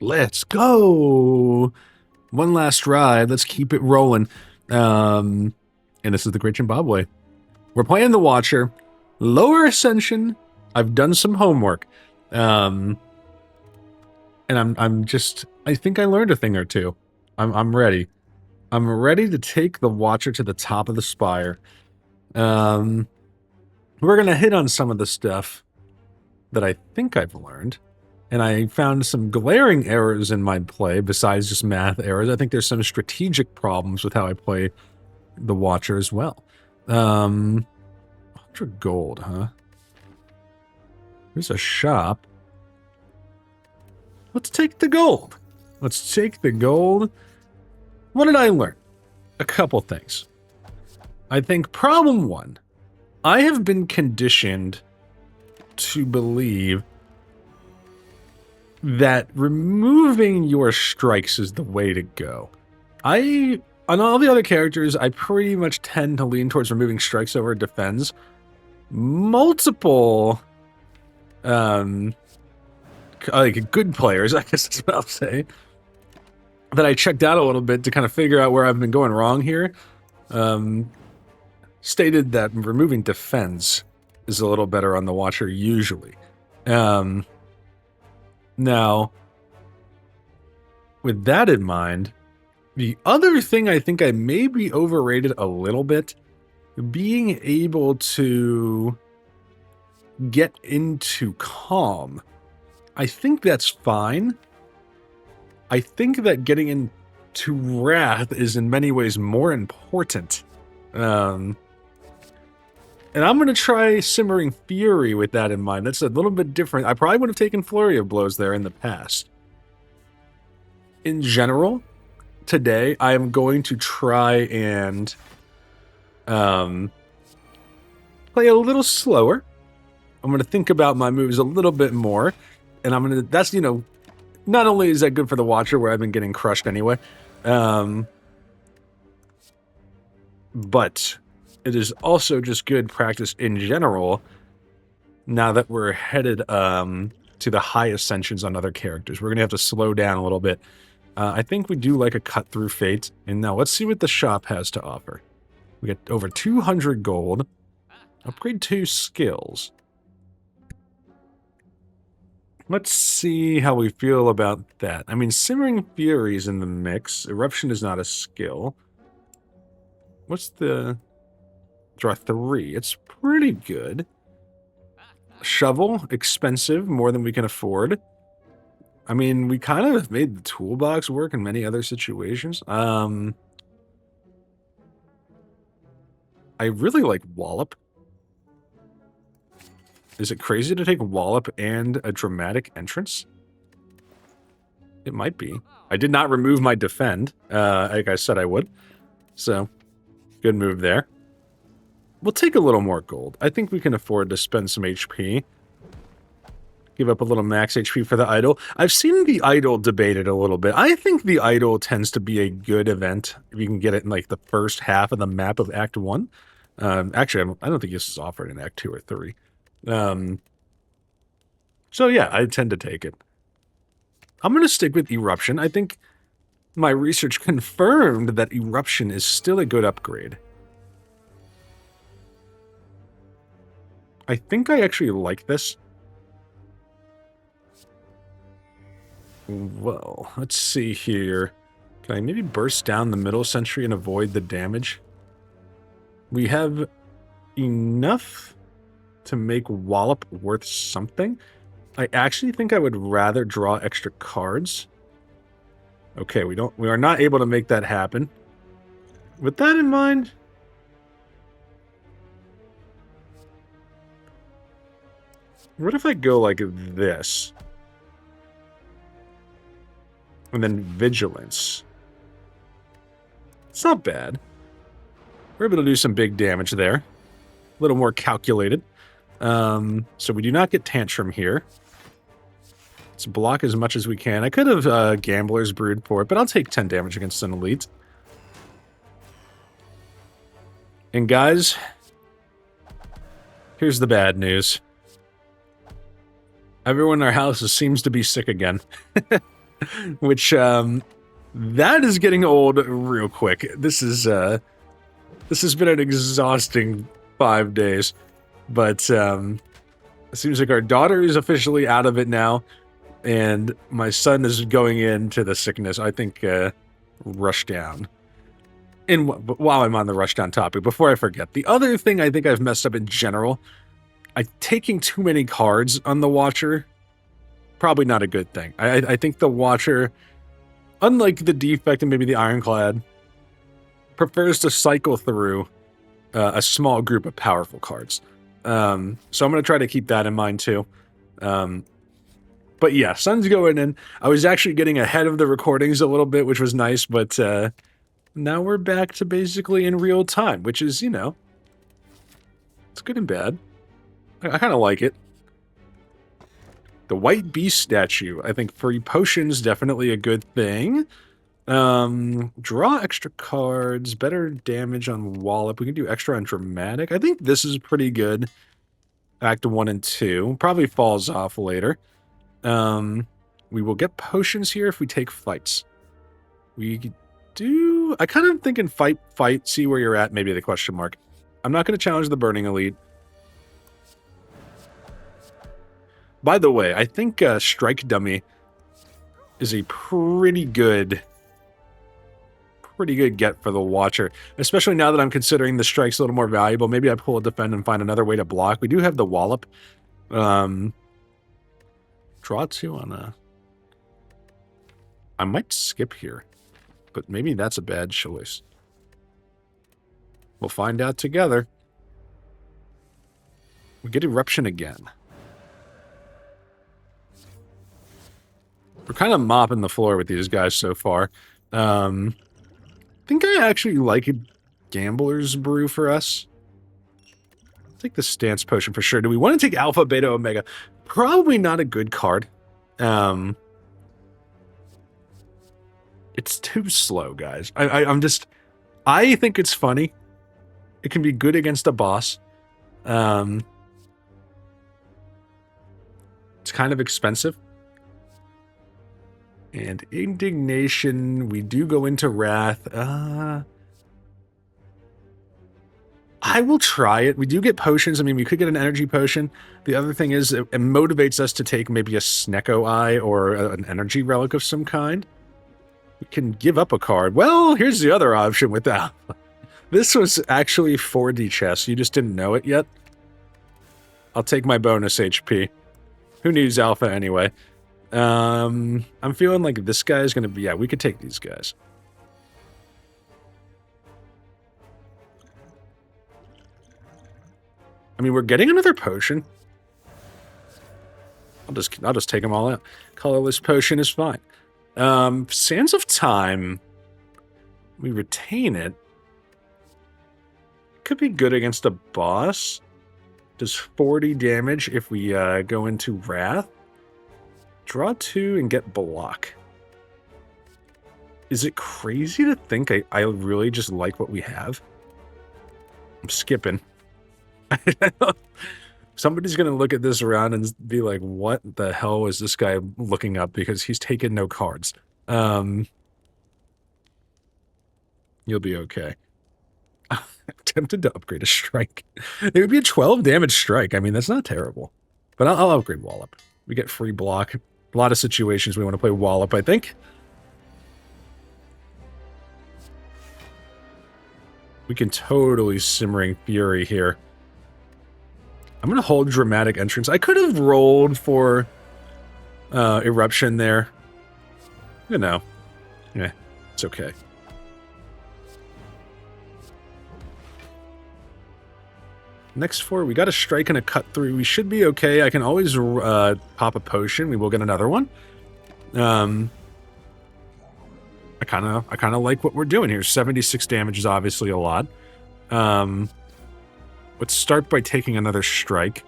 Let's go! One last ride. Let's keep it rolling. And this is the Great Jimbabwe. We're playing the Watcher. Lower Ascension. I've done some homework. And I think I learned a thing or two. I'm ready. I'm ready to take the Watcher to the top of the Spire. We're gonna hit on some of the stuff that I think I've learned. And I found some glaring errors in my play, besides just math errors. I think there's some strategic problems with how I play the Watcher as well. 100 gold, huh? There's a shop. Let's take the gold. Let's take the gold. What did I learn? A couple things. I think problem one, I have been conditioned to believe that removing your strikes is the way to go. On all the other characters, I pretty much tend to lean towards removing strikes over defense. Multiple, like good players, I guess that's what I'll say, that I checked out a little bit to kind of figure out where I've been going wrong here, stated that removing defense is a little better on the Watcher usually. Now, with that in mind, the other thing I think I maybe overrated a little bit, being able to get into calm. I think that's fine. I think that getting into wrath is in many ways more important. And I'm going to try Simmering Fury with that in mind. That's a little bit different. I probably would have taken Flurry of Blows there in the past. In general, today, I am going to try and play a little slower. I'm going to think about my moves a little bit more. And I'm going to, that's, you know, not only is that good for the Watcher, where I've been getting crushed anyway, but it is also just good practice in general now that we're headed to the high ascensions on other characters. We're going to have to slow down a little bit. I think we do like a cut through fate. And now let's see what the shop has to offer. We get over 200 gold. Upgrade 2 skills. Let's see how we feel about that. I mean, Simmering Fury is in the mix. Eruption is not a skill. What's the... Draw 3. It's pretty good. Shovel, expensive, more than we can afford. I mean, we kind of have made the toolbox work in many other situations. I really like Wallop. Is it crazy to take Wallop and a dramatic entrance? It might be. I did not remove my defend, like I said I would. So, good move there. We'll take a little more gold. I think we can afford to spend some HP. Give up a little max HP for the idol. I've seen the idol debated a little bit. I think the idol tends to be a good event if you can get it in like the first half of the map of Act 1. Actually, I don't think this is offered in Act 2 or 3. So yeah, I tend to take it. I'm going to stick with Eruption. I think my research confirmed that Eruption is still a good upgrade. I think I actually like this. Well, let's see here. Can I maybe burst down the middle sentry and avoid the damage? We have enough to make Wallop worth something. I actually think I would rather draw extra cards. Okay, we are not able to make that happen. With that in mind, what if I go like this? And then Vigilance. It's not bad. We're able to do some big damage there. A little more calculated. So we do not get Tantrum here. Let's block as much as we can. I could have Gambler's Brood for it, but I'll take 10 damage against an elite. And guys, here's the bad news. Everyone in our house seems to be sick again. which that is getting old real quick. This has been an exhausting 5 days, but it seems like our daughter is officially out of it now, and my son is going into the sickness. I think rush down. And while I'm on the rush down topic, before I forget, the other thing I think I've messed up in general, I'm taking too many cards on the Watcher. Probably not a good thing. I think the Watcher, unlike the Defect and maybe the Ironclad, prefers to cycle through a small group of powerful cards. So I'm going to try to keep that in mind too. But yeah, Sun's going in. I was actually getting ahead of the recordings a little bit, which was nice, but now we're back to basically in real time, which is, you know, it's good and bad. I kind of like it. The White Beast statue. I think free potions, definitely a good thing. Draw extra cards, better damage on Wallop. We can do extra on Dramatic. I think this is pretty good. Act 1 and 2. Probably falls off later. We will get potions here if we take fights. We do... I kind of thinking fight, see where you're at, maybe the question mark. I'm not going to challenge the Burning Elite. By the way, I think Strike Dummy is a pretty good get for the Watcher, especially now that I'm considering the strike's a little more valuable. Maybe I pull a Defend and find another way to block. We do have the Wallop. Draw 2 on a... I might skip here, but maybe that's a bad choice. We'll find out together. We get Eruption again. We're kind of mopping the floor with these guys so far. I think I actually like a Gambler's Brew for us. I'll take the Stance Potion for sure. Do we want to take Alpha, Beta, Omega? Probably not a good card. It's too slow, guys. I think it's funny. It can be good against a boss. It's kind of expensive. And Indignation, we do go into Wrath. I will try it. We do get potions. I mean, we could get an energy potion. The other thing is it motivates us to take maybe a Snecko Eye or an energy relic of some kind. We can give up a card. Well, here's the other option with that. This was actually 4D chess. You just didn't know it yet. I'll take my bonus HP. Who needs alpha anyway? I'm feeling like this guy is going to be... Yeah, we could take these guys. I mean, we're getting another potion. I'll just take them all out. Colorless potion is fine. Sands of Time. We retain it. Could be good against a boss. Does 40 damage if we go into Wrath. Draw 2 and get block. Is it crazy to think I really just like what we have? I'm skipping. Somebody's going to look at this around and be like, what the hell is this guy looking up? Because he's taken no cards. You'll be okay. I'm tempted to upgrade a strike. It would be a 12 damage strike. I mean, that's not terrible. But I'll upgrade Wallop. We get free block. A lot of situations we want to play Wallop, I think. We can totally Simmering Fury here. I'm going to hold Dramatic Entrance. I could have rolled for Eruption there. You know. Yeah, it's okay. Next 4, we got a strike and a cut through. We should be okay. I can always pop a potion. We will get another one. I kind of like what we're doing here. 76 damage is obviously a lot. Let's start by taking another strike.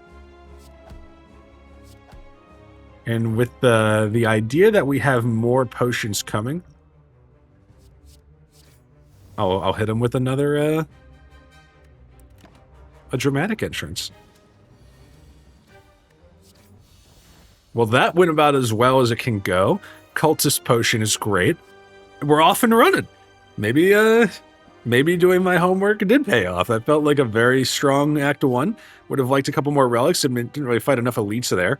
And with the idea that we have more potions coming, I'll hit him with another a Dramatic Entrance. Well, that went about as well as it can go. cultist potion is great. We're off and running. Maybe doing my homework did pay off. I felt like a very strong Act 1. Would have liked a couple more relics. I mean, didn't really fight enough elites there.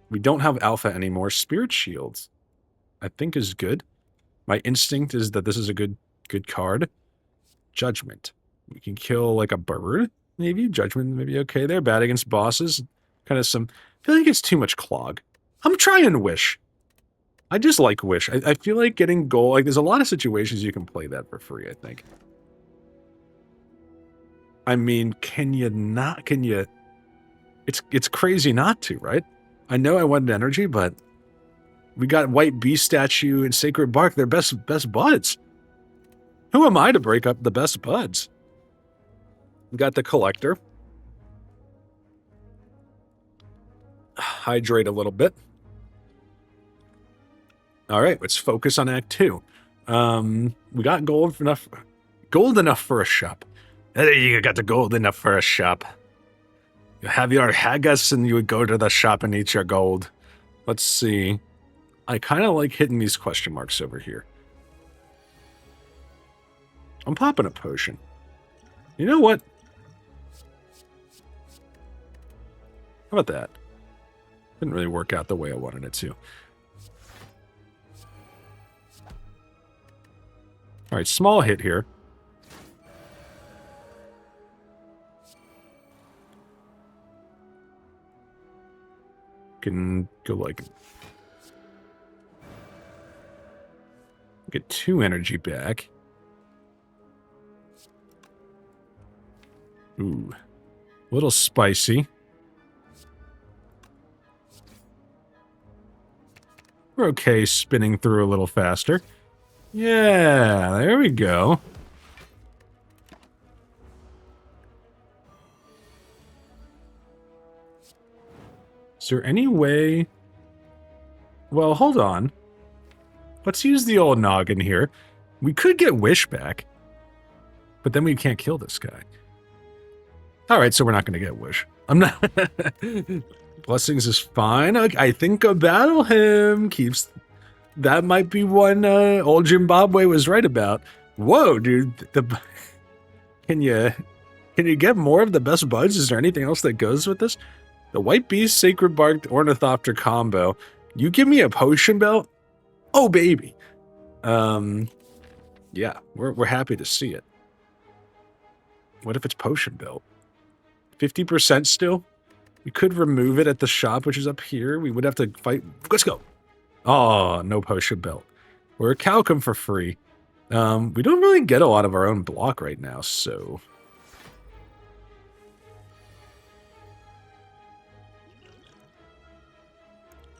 We don't have alpha anymore. Spirit shields, I think, is good. My instinct is that this is a good card. Judgment. We can kill like a bird, maybe. Judgment maybe okay there. Bad against bosses. Kind of some... I feel like it's too much clog. I'm trying Wish. I just like Wish. I feel like getting gold... Like, there's a lot of situations you can play that for free, I think. I mean, can you not... Can you... It's crazy not to, right? I know I wanted energy, but... We got White Beast Statue and Sacred Bark. They're best buds. Who am I to break up the best buds? We got the Collector. Hydrate a little bit. All right, let's focus on Act 2. We got gold enough for a shop. You got the gold enough for a shop. You have your haggis and you would go to the shop and eat your gold. Let's see. I kind of like hitting these question marks over here. I'm popping a potion. You know what? How about that? Didn't really work out the way I wanted it to. All right, small hit here. Can go like... Get 2 energy back. Ooh. A little spicy. We're okay spinning through a little faster. Yeah, there we go. Is there any way... Well, hold on. Let's use the old noggin here. We could get Wish back. But then we can't kill this guy. Alright, so we're not going to get Wish. I'm not... Blessings is fine. I think a battle hymn keeps... That might be one old Jimbabwe was right about. Whoa, dude. Can you get more of the best buds? Is there anything else that goes with this? The White Beast, Sacred Bark, Ornithopter combo. You give me a potion belt? Oh, baby. Yeah, we're happy to see it. What if it's potion belt? 50% still? We could remove it at the shop, which is up here. We would have to fight. Let's go. Oh, no potion belt. We're a Calcum for free. We don't really get a lot of our own block right now, so...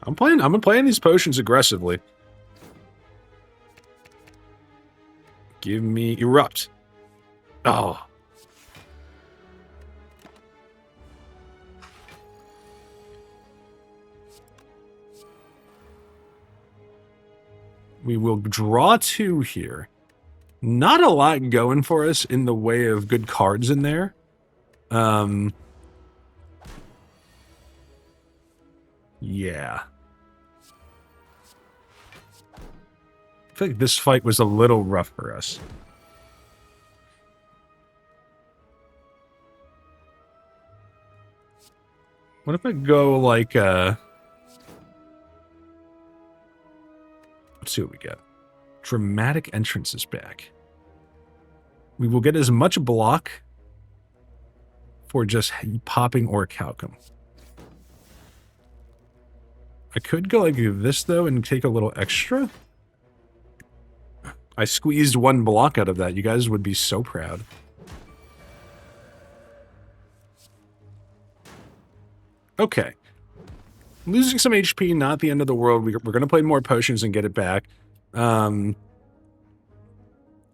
I'm playing these potions aggressively. Give me Erupt. Oh. We will draw 2 here. Not a lot going for us in the way of good cards in there. Yeah. I feel like this fight was a little rough for us. What if I go like, let's see what we get. Dramatic entrance is back. We will get as much block for just popping or Calcum. I could go like this, though, and take a little extra. I squeezed 1 block out of that. You guys would be so proud. Okay. Losing some HP, not the end of the world. We're going to play more potions and get it back. How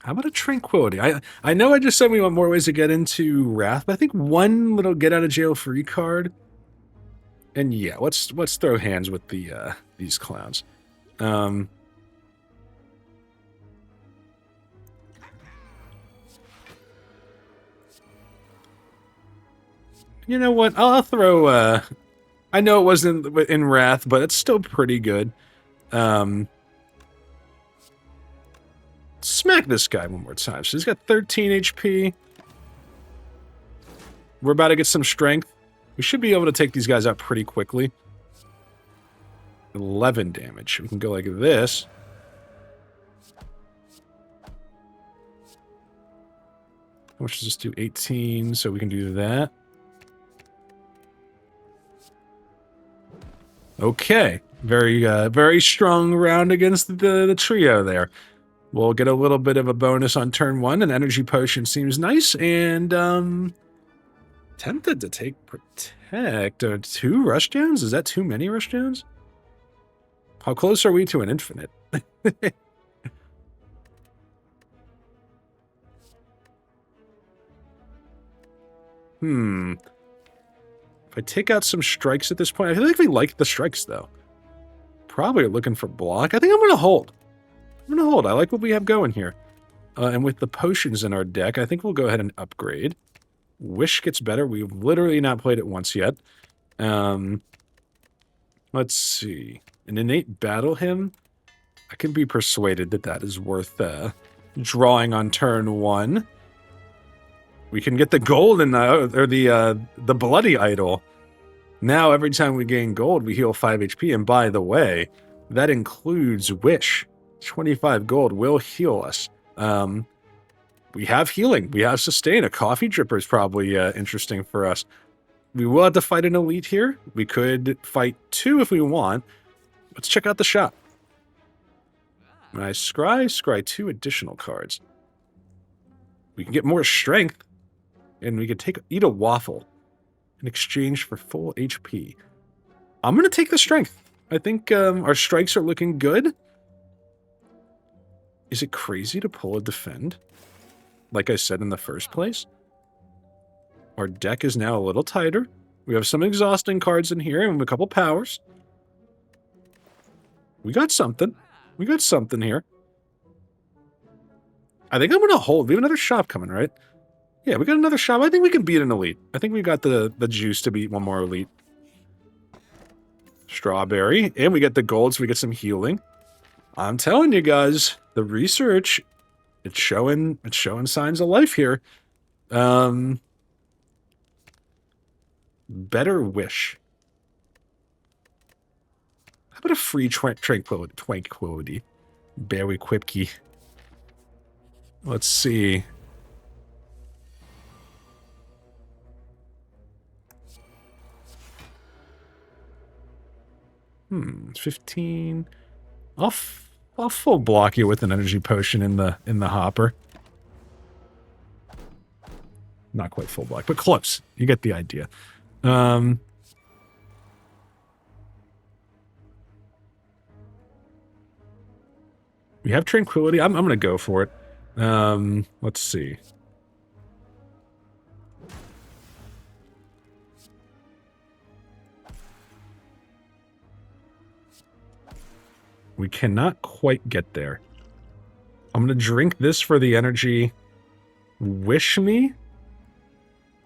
about a Tranquility? I know I just said we want more ways to get into Wrath, but I think 1 little get-out-of-jail-free card. And yeah, let's throw hands with the these clowns. You know what? I'll throw... I know it wasn't in Wrath, but it's still pretty good. Smack this guy one more time. So he's got 13 HP. We're about to get some strength. We should be able to take these guys out pretty quickly. 11 damage. We can go like this. How much does this do? 18, so we can do that. Okay. Very strong round against the trio there. We'll get a little bit of a bonus on turn 1. An energy potion seems nice, and tempted to take protect. 2 rushdowns? Is that too many rushdowns? How close are we to an infinite? If I take out some strikes at this point, I feel like we like the strikes, though. Probably looking for block. I think I'm going to hold. I like what we have going here. And with the potions in our deck, I think we'll go ahead and upgrade. Wish gets better. We've literally not played it once yet. Let's see. An innate battle hymn. I can be persuaded that that is worth drawing on turn 1. We can get the gold in or the bloody idol. Now every time we gain gold, we heal 5 HP. And by the way, that includes wish. 25 gold will heal us. We have healing. We have sustain. A coffee dripper is probably interesting for us. We will have to fight an elite here. We could fight 2 if we want. Let's check out the shop. When I scry 2 additional cards. We can get more strength. And we could eat a waffle in exchange for full HP. I'm going to take the strength. I think our strikes are looking good. Is it crazy to pull a defend? Like I said in the first place. Our deck is now a little tighter. We have some exhausting cards in here and a couple powers. We got something. Here. I think I'm going to hold. We have another shop coming, right? Yeah, we got another shop. I think we can beat an elite. I think we got the juice to beat one more elite. Strawberry. And we get the gold, so we get some healing. I'm telling you guys, the research, it's showing signs of life here. Better wish. How about a free tranquility? Berry Quipke. Let's see. It's 15. I'll full block you with an energy potion in the hopper. Not quite full block, but close. You get the idea. We have tranquility. I'm gonna go for it. Let's see. We cannot quite get there. I'm going to drink this for the energy. Wish me.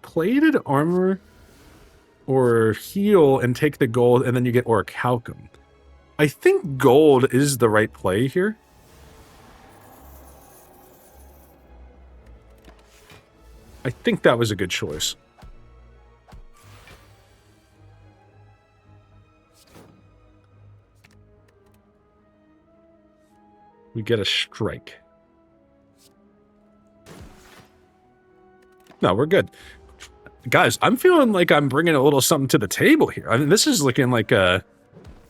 Plated armor or heal and take the gold, and then you get Orichalcum. I think gold is the right play here. I think that was a good choice. We get a strike. No, we're good. Guys, I'm feeling like I'm bringing a little something to the table here. I mean, this is looking like a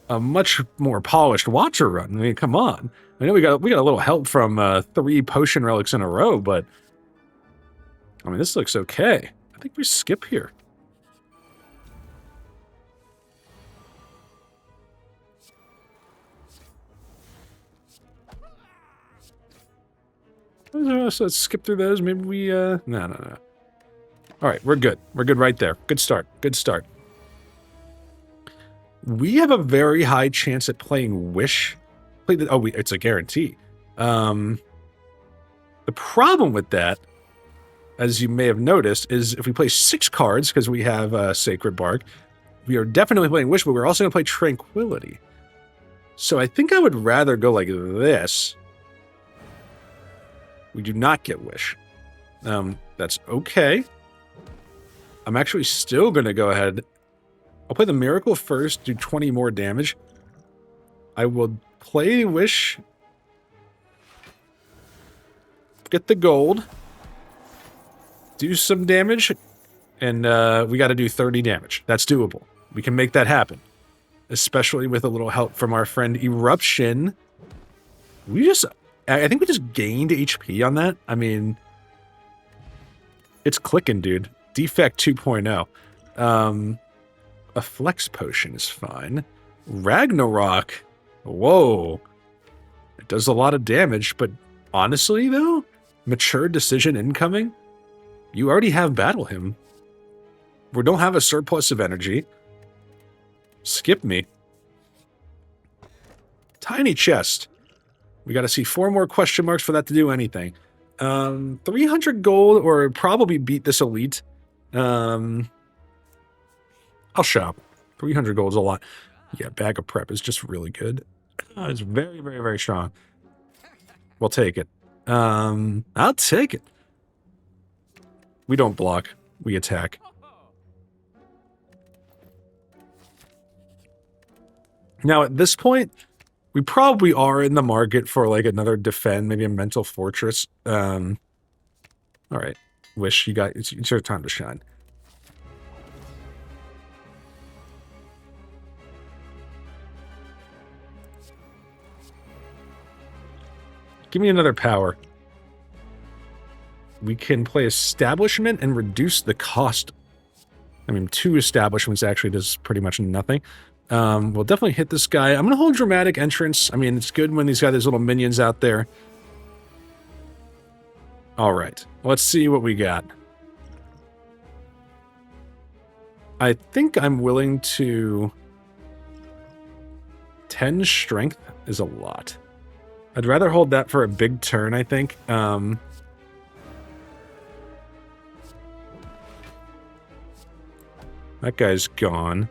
much more polished Watcher run. I mean, come on. I know we got a little help from 3 potion relics in a row, but I mean, this looks okay. I think we skip here. So let's skip through those. Maybe we, no. All right, we're good. We're good right there. Good start. We have a very high chance at playing Wish. It's a guarantee. The problem with that, as you may have noticed, is if we play 6 cards, because we have Sacred Bark, we are definitely playing Wish, but we're also going to play Tranquility. So I think I would rather go like this. We do not get Wish. That's okay. I'm actually still going to go ahead. I'll play the Miracle first, do 20 more damage. I will play Wish. Get the gold. Do some damage. And we got to do 30 damage. That's doable. We can make that happen. Especially with a little help from our friend Eruption. I think we just gained HP on that. I mean, it's clicking, dude. Defect 2.0. A Flex Potion is fine. Ragnarok. Whoa. It does a lot of damage, but honestly, though, Mature Decision incoming, you already have Battle Hymn. We don't have a surplus of energy. Skip me. Tiny chest. We got to see 4 more question marks for that to do anything. 300 gold or probably beat this elite. I'll shop. 300 gold is a lot. Yeah, Bag of Prep is just really good. It's very, very, very strong. We'll take it. I'll take it. We don't block. We attack. Now, at this point, we probably are in the market for, like, another defend, maybe a Mental Fortress. All right. Wish, it's your time to shine. Give me another power. We can play Establishment and reduce the cost. I mean, 2 establishments actually does pretty much nothing. We'll definitely hit this guy. I'm going to hold Dramatic Entrance. I mean, it's good when he's got his little minions out there. All right. Let's see what we got. I think I'm willing to... 10 strength is a lot. I'd rather hold that for a big turn, I think. That guy's gone.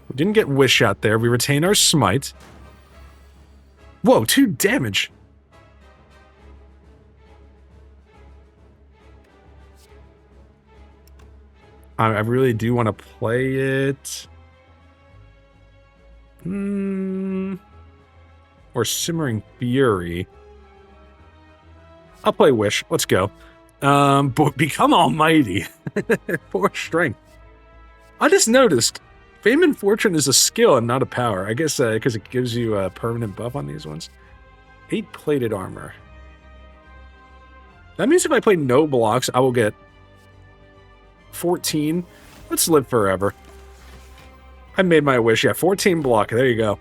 We didn't get Wish out there. We retain our Smite. Whoa, 2 damage. I really do want to play it. Or Simmering Fury. I'll play Wish. Let's go. But Become Almighty. 4 strength. I just noticed Fame and Fortune is a skill and not a power. I guess because it gives you a permanent buff on these ones. 8 plated armor. That means if I play no blocks, I will get 14. Let's live forever. I made my wish. Yeah, 14 block. There you go.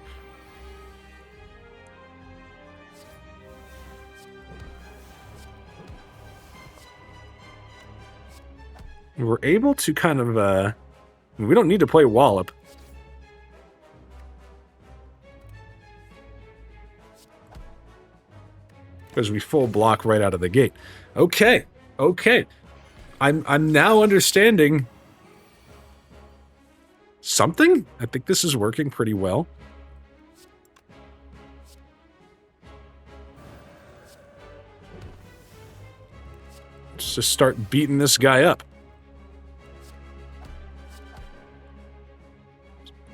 We're able to kind of... we don't need to play Wallop. Because we full block right out of the gate. Okay. Okay. I'm now understanding something. I think this is working pretty well. Let's just start beating this guy up.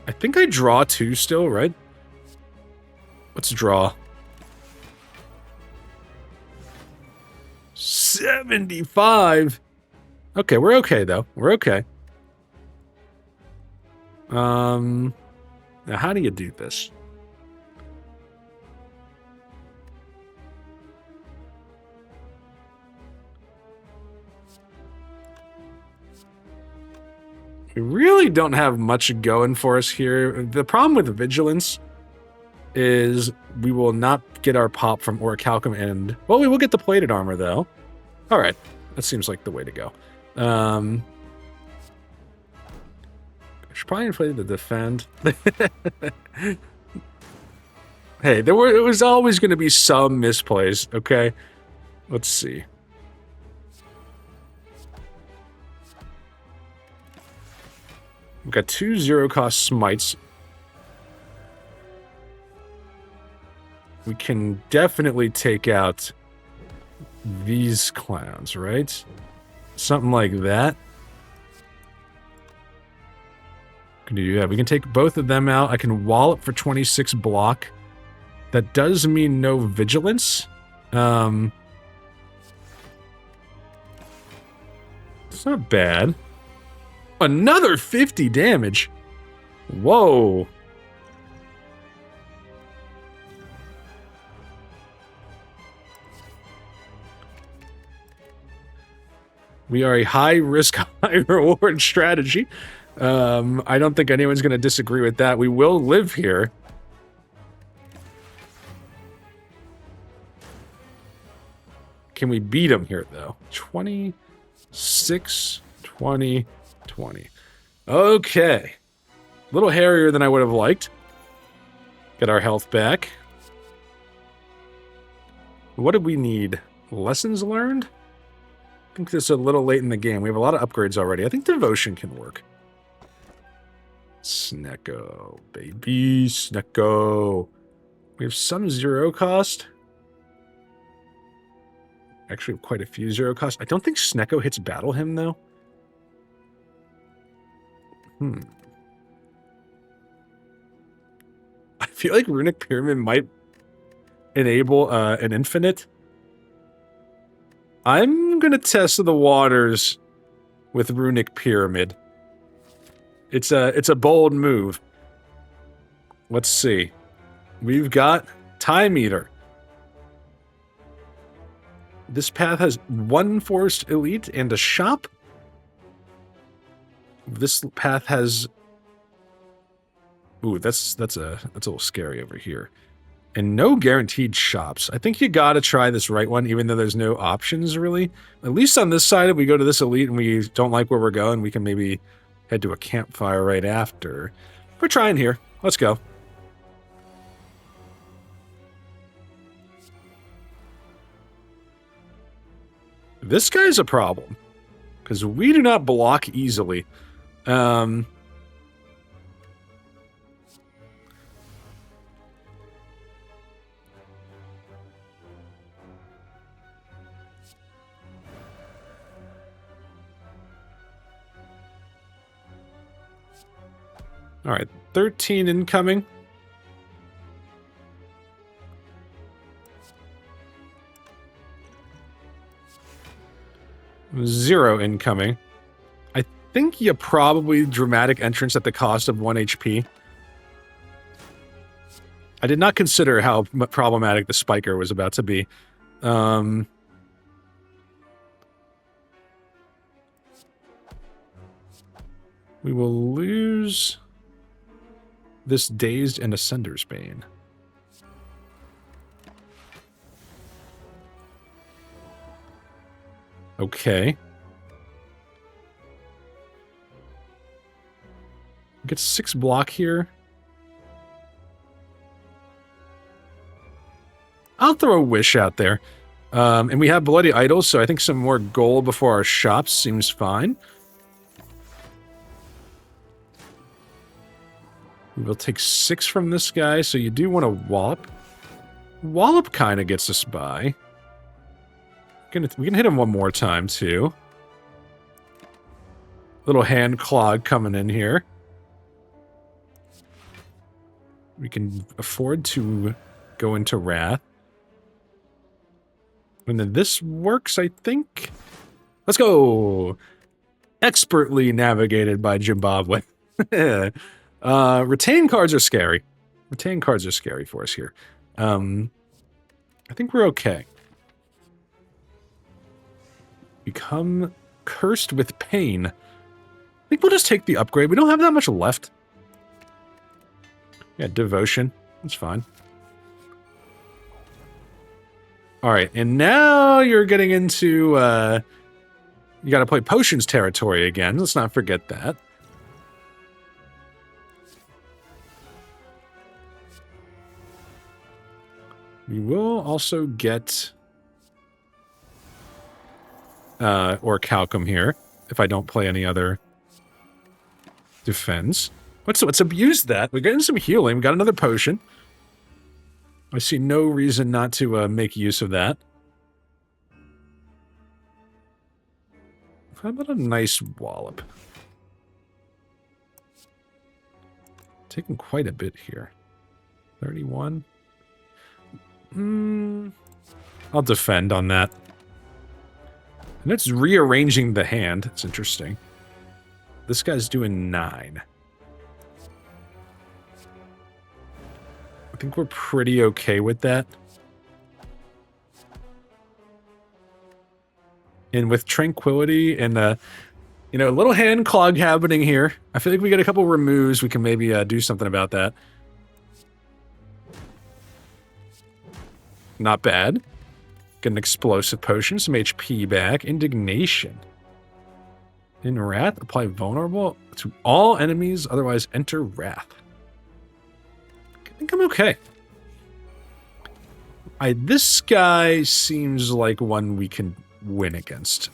I think I draw 2 still, right? Let's draw. 75. Okay, we're okay though. We're okay. Now how do you do this? We really don't have much going for us here. The problem with Vigilance is we will not get our pop from Orichalcum and... Well, we will get the plated armor, though. All right. That seems like the way to go. I should probably play the defend. Hey, it was always going to be some misplays, okay? Let's see. We've got 2 0-cost smites. we can definitely take out these clowns, right? Something like that. Yeah, we can take both of them out. I can wallop for 26 block. That does mean no vigilance. It's not bad. Another 50 damage. Whoa. We are a high-risk, high-reward strategy. I don't think anyone's going to disagree with that. We will live here. Can we beat him here, though? 26, 20, 20. Okay. A little hairier than I would have liked. Get our health back. What do we need? Lessons learned? I think this is a little late in the game. We have a lot of upgrades already. I think devotion can work. Snecko, baby, Snecko. We have some zero cost. Actually, we have quite a few zero cost. I don't think Snecko hits Battle Hymn, though. I feel like Runic Pyramid might enable an infinite. I'm gonna test the waters with Runic Pyramid. It's a bold move. Let's see. We've got Time Eater. This path has one Forest Elite and a shop. This path has... Ooh, that's a little scary over here. And no guaranteed shops. I think you gotta try this right one, even though there's no options, really. At least on this side, if we go to this Elite and we don't like where we're going, we can maybe head to a campfire right after. We're trying here. Let's go. This guy's a problem, because we do not block easily. All right, 13 incoming. Zero incoming. I think you probably dramatic entrance at the cost of 1 HP. I did not consider how problematic the spiker was about to be. We will lose this Dazed and Ascender's Bane. Okay. Get 6 block here. I'll throw a wish out there. And we have Bloody Idols, so I think some more gold before our shops seems fine. We will take 6 from this guy, so you do want to wallop. Wallop kind of gets us by. We can hit him one more time, too. Little hand clog coming in here. We can afford to go into Wrath. And then this works, I think. Let's go! Expertly navigated by Jimbabwe. Retain cards are scary. Retain cards are scary for us here. I think we're okay. Become cursed with pain. I think we'll just take the upgrade. We don't have that much left. Yeah, devotion. That's fine. Alright, and now you're getting into, you gotta play potions territory again. Let's not forget that. We will also get Orichalcum here, if I don't play any other defense. Let's abuse that. We're getting some healing. We got another potion. I see no reason not to make use of that. How about a nice wallop? Taking quite a bit here. 31. I'll defend on that. And it's rearranging the hand. It's interesting. This guy's doing 9. I think we're pretty okay with that. And with tranquility and, you know, a little hand clog happening here. I feel like we get a couple removes. We can maybe do something about that. Not bad. Get an explosive potion, some HP back. Indignation. In Wrath, apply vulnerable to all enemies, otherwise enter Wrath. I think I'm okay. This guy seems like one we can win against.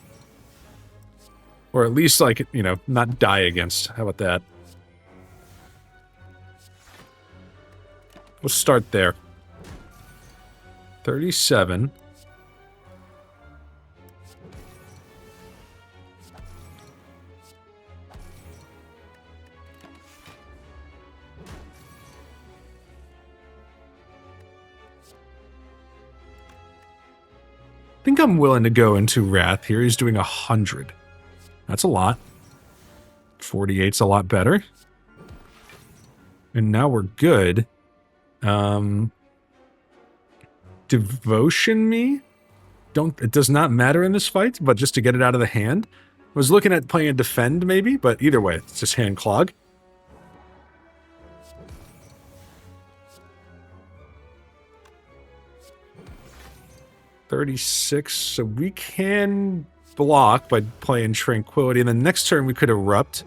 Or at least, like, you know, not die against. How about that? We'll start there. 37. I think I'm willing to go into Wrath here. He's doing 100. That's a lot. 48's a lot better. And now we're good. Devotion me? It does not matter in this fight, but just to get it out of the hand. I was looking at playing a defend maybe, but either way, it's just hand clog. $36, so we can block by playing Tranquility, and then next turn we could Erupt.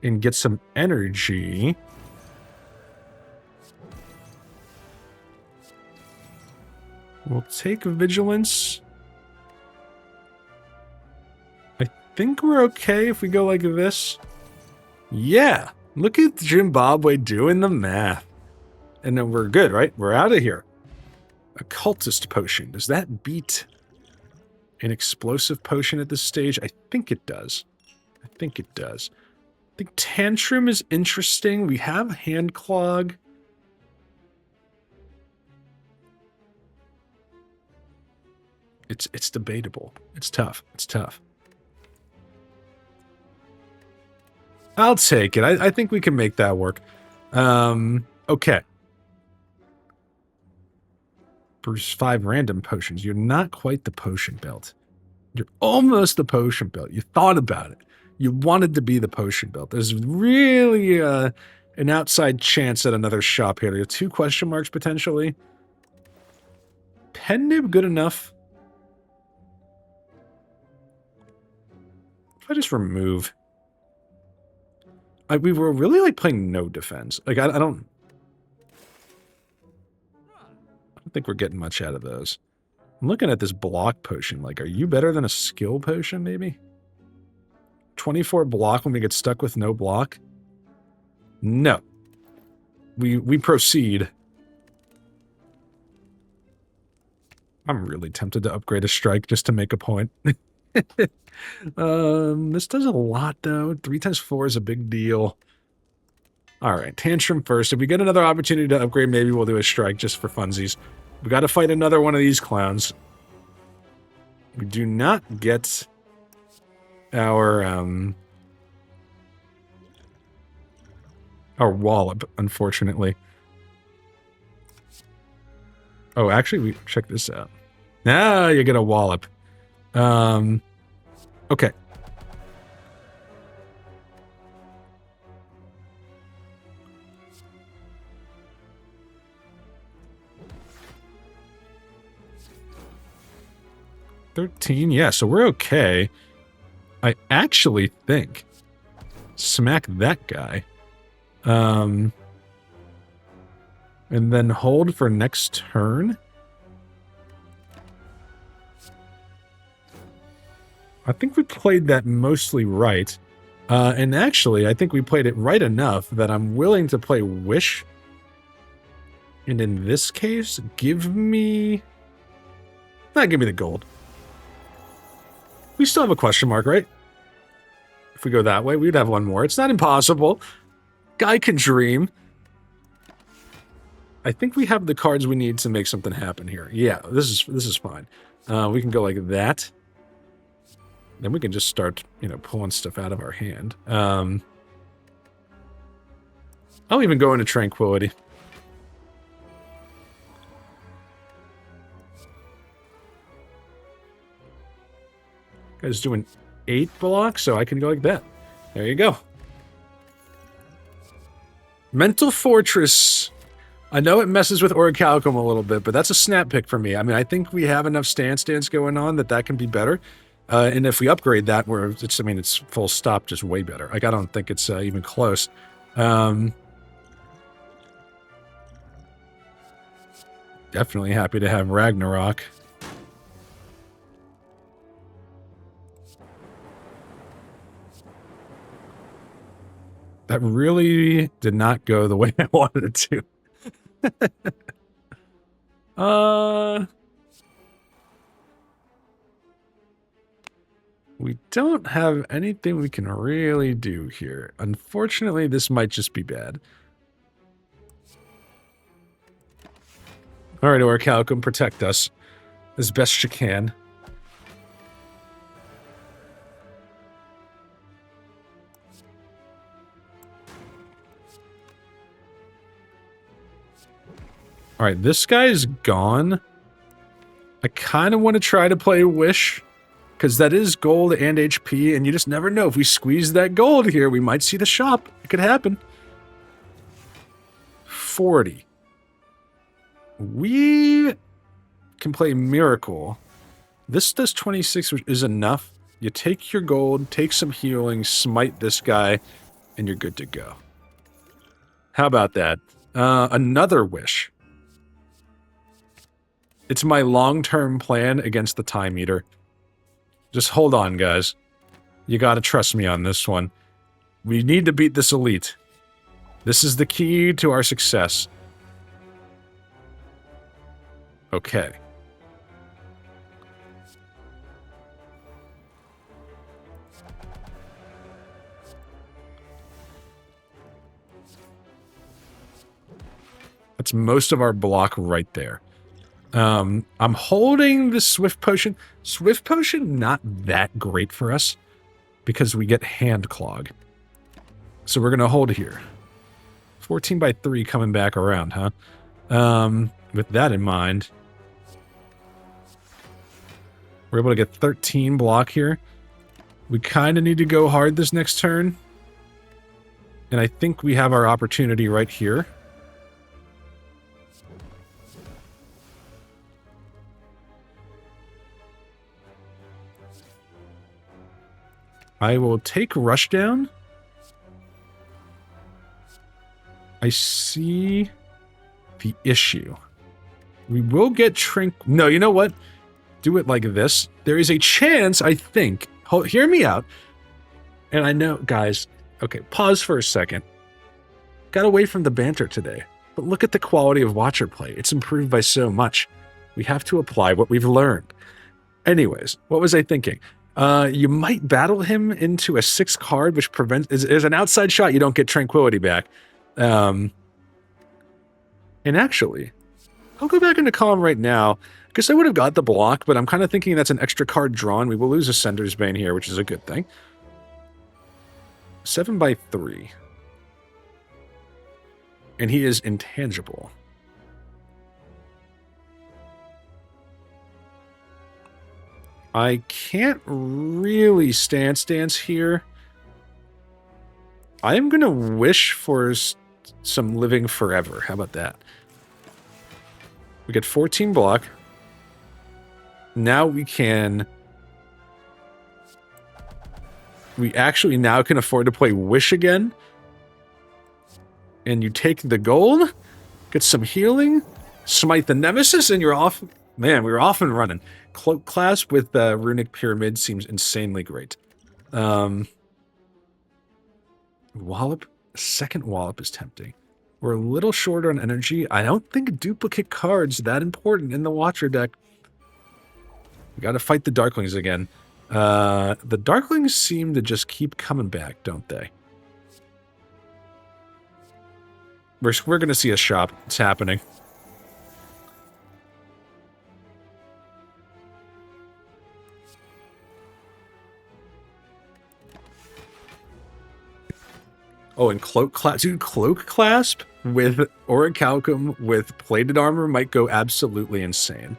And get some energy. We'll take Vigilance. I think we're okay if we go like this. Yeah! Look at Jimbabwe doing the math. And then we're good, right? We're out of here. Occultist Potion. Does that beat an Explosive Potion at this stage? I think it does. I think it does. I think Tantrum is interesting. We have Hand Clog. It's debatable. It's tough. It's tough. I'll take it. I think we can make that work. Okay. There's 5 random potions. You're not quite the potion belt. You're almost the potion belt. You thought about it. You wanted to be the potion belt. There's really an outside chance at another shop here. There are 2 question marks potentially. Pen nib good enough. If I just remove... we were really like playing no defense. Like I don't think we're getting much out of those. I'm looking at this block potion. Like, are you better than a skill potion? Maybe 24 block when we get stuck with no block. No, we proceed. I'm really tempted to upgrade a strike just to make a point. This does a lot though. 3 times 4 is a big deal. All right, Tantrum first. If we get another opportunity to upgrade, maybe we'll do a strike just for funsies. We got to fight another one of these clowns. We do not get our wallop, unfortunately. Oh, actually, we check this out. Now you get a wallop. Okay. $13, yeah, so we're okay. I actually think smack that guy. And then hold for next turn. I think we played that mostly right. And actually, I think we played it right enough that I'm willing to play Wish. And in this case, give me the gold. We still have a question mark, right? If we go that way, we'd have one more. It's not impossible. Guy can dream. I think we have the cards we need to make something happen here. Yeah, this is fine. We can go like that. Then we can just start, pulling stuff out of our hand. I'll even go into Tranquility. Guy's doing 8 blocks, so I can go like that. There you go. Mental Fortress. I know it messes with Orichalcum a little bit, but that's a snap pick for me. I mean, I think we have enough stance going on that can be better. And if we upgrade that, it's full stop, just way better. Like, I don't think it's even close. Definitely happy to have Ragnarok. That really did not go the way I wanted it to. We don't have anything we can really do here. Unfortunately, this might just be bad. All right, Orichalcum, protect us as best you can. All right, this guy's gone. I kind of want to try to play Wish, because that is gold and HP, and you just never know. If we squeeze that gold here, we might see the shop. It could happen. 40. We can play Miracle. This does 26, which is enough. You take your gold, take some healing, smite this guy, and you're good to go. How about that? Another Wish. It's my long-term plan against the Time Eater. Just hold on, guys. You gotta trust me on this one. We need to beat this elite. This is the key to our success. Okay. That's most of our block right there. I'm holding the Swift Potion. Swift Potion, not that great for us, because we get Hand Clog. So we're going to hold here. 14 by 3 coming back around, huh? With that in mind, we're able to get 13 block here. We kind of need to go hard this next turn. And I think we have our opportunity right here. I will take Rushdown. I see the issue. We will get No, you know what? Do it like this. There is a chance, I think. Hear me out. And I know, guys, okay, pause for a second. Got away from the banter today. But look at the quality of Watcher play. It's improved by so much. We have to apply what we've learned. Anyways, what was I thinking? You might battle him into a 6 card, which prevents... Is an outside shot, you don't get Tranquility back. And actually, I'll go back into Calm right now, because I would have got the block, but I'm kind of thinking that's an extra card drawn. We will lose Ascender's Bane here, which is a good thing. 7 by 3. And he is intangible. I can't really stance here. I am going to wish for some living forever. How about that? We get 14 block. Now we can... We actually now can afford to play Wish again. And you take the gold, get some healing, smite the Nemesis, and you're off. Man, we were off and running. Cloak Clasp with Runic Pyramid seems insanely great. Wallop, second Wallop is tempting. We're a little short on energy. I don't think duplicate cards that important in the Watcher deck. We gotta fight the Darklings again. The Darklings seem to just keep coming back, don't they? We're gonna see a shop. It's happening. Oh, and Cloak Clasp. Dude, Cloak Clasp with Orichalcum with plated armor might go absolutely insane.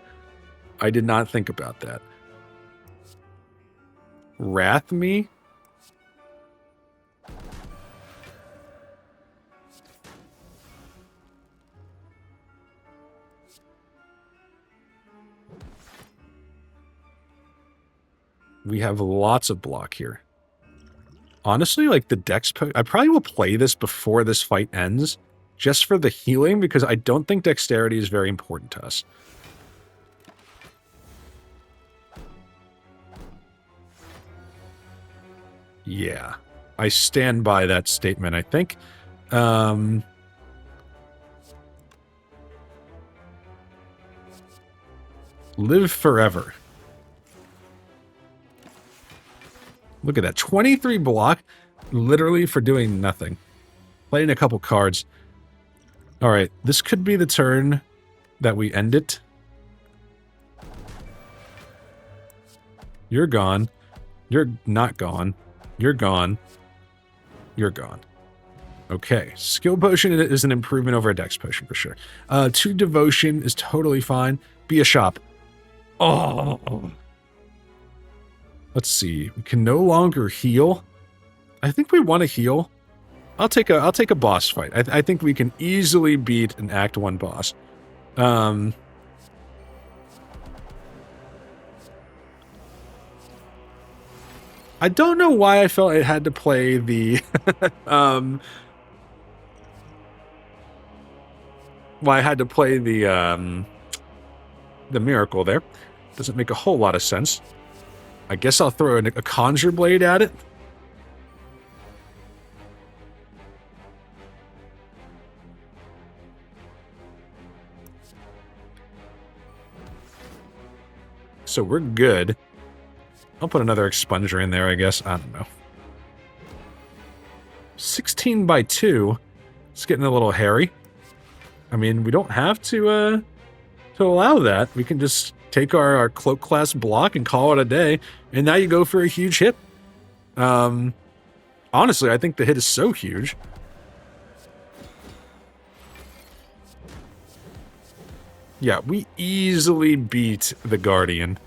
I did not think about that. Wrath Me? We have lots of block here. Honestly, like the dex... I probably will play this before this fight ends, just for the healing, because I don't think dexterity is very important to us. Yeah. I stand by that statement, I think. Live forever. Look at that. 23 block, literally for doing nothing. Playing a couple cards. Alright, this could be the turn that we end it. You're gone. You're not gone. You're gone. You're gone. Okay. Skill Potion is an improvement over a Dex Potion for sure. 2 Devotion is totally fine. Be a shop. Oh. Let's see. We can no longer heal. I think we want to heal. I'll take a boss fight. I think we can easily beat an Act 1 boss. I don't know why I felt it had to play the why I had to play the miracle there. Doesn't make a whole lot of sense. I guess I'll throw a Conjure Blade at it. So we're good. I'll put another Expunger in there, I guess. I don't know. 16 by 2. It's getting a little hairy. I mean, we don't have to allow that. We can just take our Cloak Class block and call it a day. And now you go for a huge hit. Honestly, I think the hit is so huge. Yeah, we easily beat the Guardian.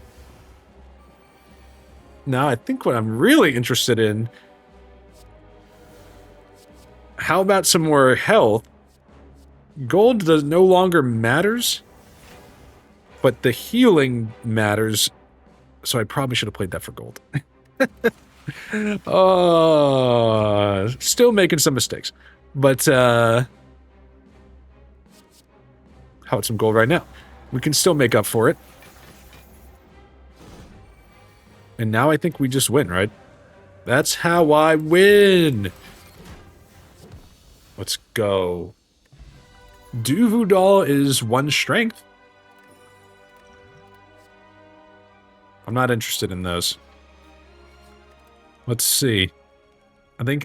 Now, I think what I'm really interested in... How about some more health? Gold no longer matters, but the healing matters, so I probably should have played that for gold. Oh, still making some mistakes, but how about some gold right now? We can still make up for it. And now I think we just win, right? That's how I win! Let's go. Duvudal is 1 strength. I'm not interested in those. Let's see. I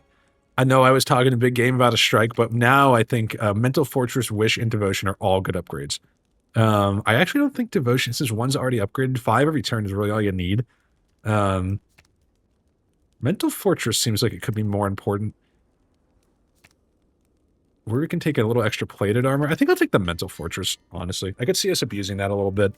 know I was talking a big game about a strike, but now I think Mental Fortress, Wish, and Devotion are all good upgrades. I actually don't think Devotion, since 1's already upgraded, 5 every turn is really all you need. Mental Fortress seems like it could be more important. Where we can take a little extra plated armor. I think I'll take the Mental Fortress, honestly. I could see us abusing that a little bit.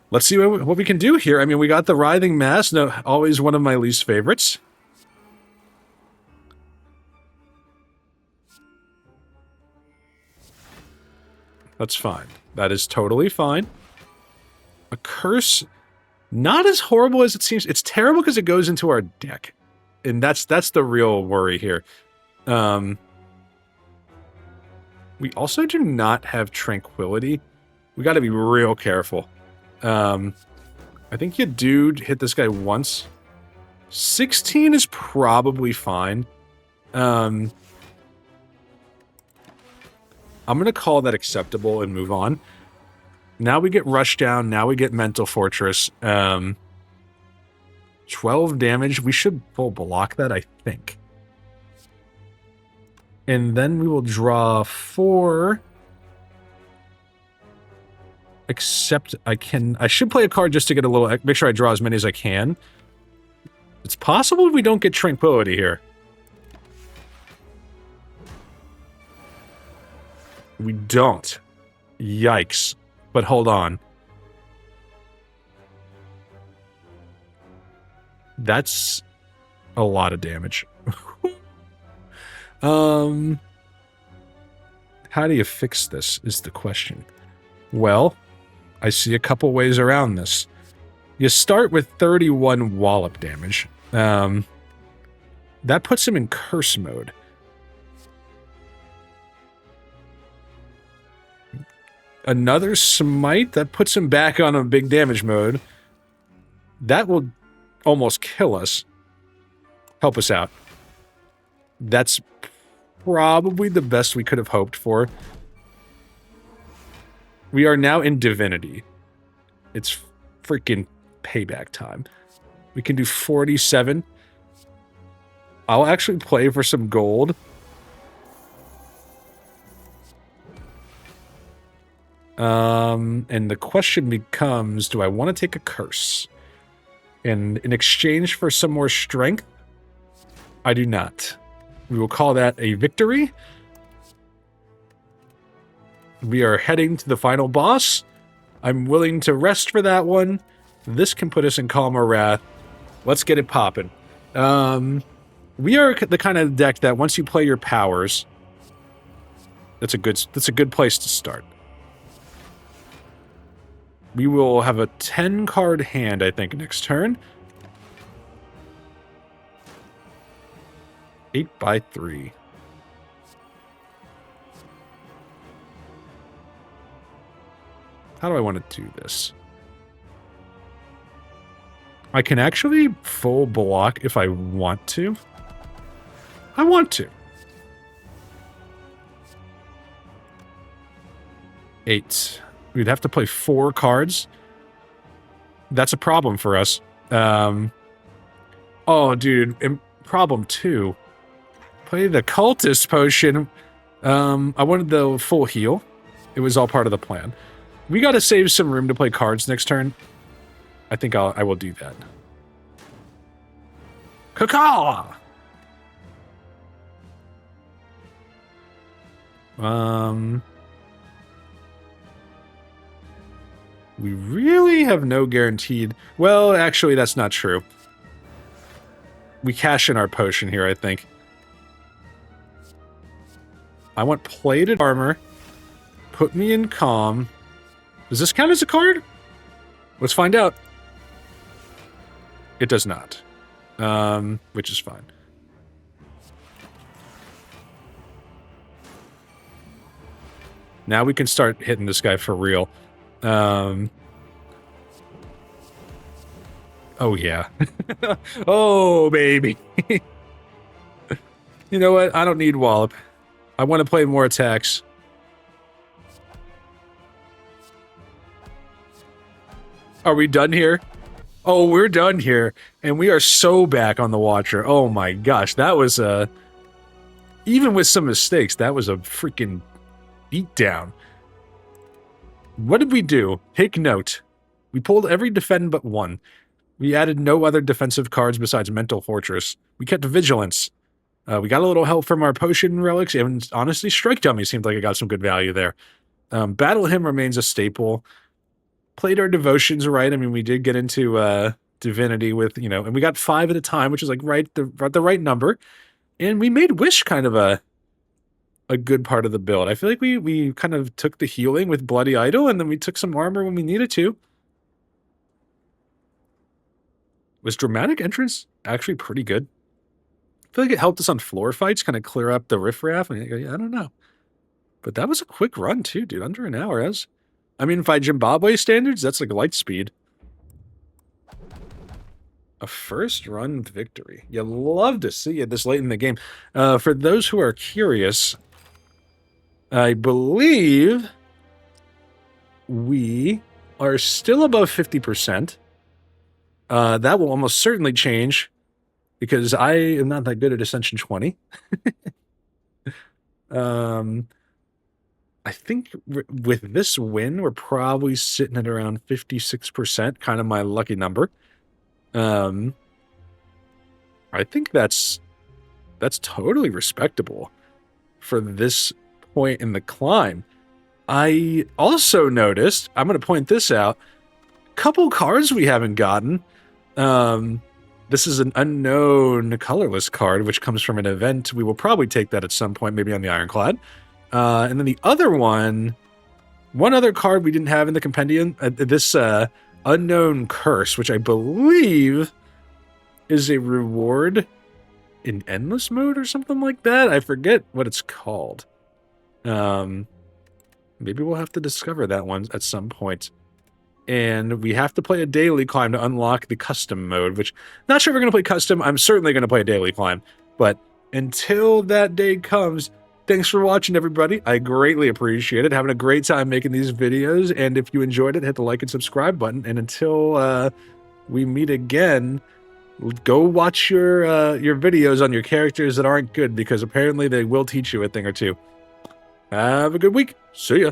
Let's see what we can do here. I mean, we got the Writhing Mass. No, always one of my least favorites. That's fine. That is totally fine. A Curse, not as horrible as it seems. It's terrible because it goes into our deck. And that's the real worry here. We also do not have Tranquility. We got to be real careful. I think you do hit this guy once. 16 is probably fine. I'm going to call that acceptable and move on. Now we get Rush Down. Now we get Mental Fortress. 12 damage. We should full block that, I think. And then we will draw 4. Except I should play a card just to get a little, make sure I draw as many as I can. It's possible we don't get Tranquility here. We don't. Yikes. But hold on. That's a lot of damage. How do you fix this is the question. Well, I see a couple ways around this. You start with 31 wallop damage. That puts him in curse mode. Another smite, that puts him back on a big damage mode. That will almost kill us. Help us out. That's probably the best we could have hoped for. We are now in Divinity. It's freaking payback time. We can do 47. I'll actually play for some gold. And the question becomes, do I want to take a curse? And in exchange for some more strength, I do not. We will call that a victory. We are heading to the final boss. I'm willing to rest for that one. This can put us in Calmer Wrath. Let's get it popping. We are the kind of deck that once you play your powers, that's a good place to start. We will have a 10-card hand, I think, next turn. 8x3. How do I want to do this? I can actually full block if I want to. I want to. 8. We'd have to play 4 cards. That's a problem for us. Oh, dude. Problem 2. Play the Cultist Potion. I wanted the full heal. It was all part of the plan. We got to save some room to play cards next turn. I think I will do that. Caw-caw! We really have no guaranteed... Well, actually, that's not true. We cash in our potion here, I think. I want plated armor. Put me in calm. Does this count as a card? Let's find out. It does not. Which is fine. Now we can start hitting this guy for real. Oh, yeah. Oh, baby. You know what? I don't need Wallop. I want to play more attacks. Are we done here? Oh, we're done here. And we are so back on the Watcher. Oh my gosh. That was even with some mistakes, that was a freaking beatdown. What did we do? Take note. We pulled every defend but 1. We added no other defensive cards besides Mental Fortress. We kept Vigilance. We got a little help from our potion relics, and honestly, Strike Dummy seemed like it got some good value there. Battle Hymn remains a staple. Played our devotions right. I mean, we did get into Divinity with, and we got 5 at a time, which is like the right number. And we made Wish kind of a good part of the build. I feel like we kind of took the healing with Bloody Idol, and then we took some armor when we needed to. Was Dramatic Entrance actually pretty good? I feel like it helped us on floor fights, kind of clear up the riffraff. I don't know. But that was a quick run too, dude. Under an hour. I mean, by Jimbabwe standards, that's like light speed. A first-run victory. You love to see it this late in the game. For those who are curious, I believe we are still above 50%. That will almost certainly change because I am not that good at Ascension 20. I think with this win, we're probably sitting at around 56%, kind of my lucky number. I think that's totally respectable for this point in the climb. I also noticed, I'm going to point this out, a couple cards we haven't gotten. This is an unknown colorless card, which comes from an event. We will probably take that at some point, maybe on the Ironclad. And then the other one other card we didn't have in the compendium, this unknown curse, which I believe is a reward in endless mode or something like that. I forget what it's called. Maybe we'll have to discover that one at some point. And we have to play a daily climb to unlock the custom mode, which not sure if we're going to play custom. I'm certainly going to play a daily climb. But until that day comes, thanks for watching, everybody. I greatly appreciate it. Having a great time making these videos. And if you enjoyed it, hit the like and subscribe button. And until we meet again, go watch your videos on your characters that aren't good, because apparently they will teach you a thing or two. Have a good week. See ya.